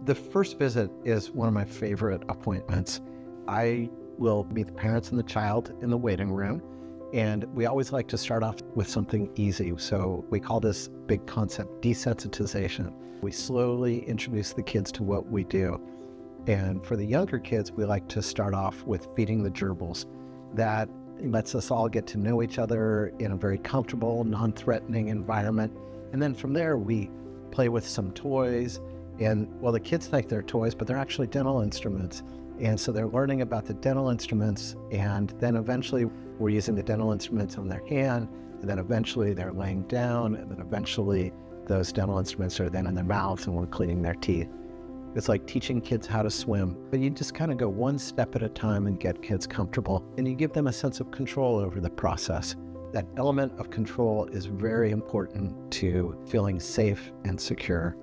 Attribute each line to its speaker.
Speaker 1: The first visit is one of my favorite appointments. I will meet the parents and the child in the waiting room, and we always like to start off with something easy. So we call this big concept desensitization. We slowly introduce the kids to what we do. And for the younger kids, we like to start off with feeding the gerbils. That lets us all get to know each other in a very comfortable, non-threatening environment. And then from there, we play with some toys. And well, the kids think they're toys, but they're actually dental instruments. And so they're learning about the dental instruments, and then eventually we're using the dental instruments on their hand, and then eventually they're laying down, and then eventually those dental instruments are then in their mouths and we're cleaning their teeth. It's like teaching kids how to swim, but you just kind of go one step at a time and get kids comfortable, and you give them a sense of control over the process. That element of control is very important to feeling safe and secure.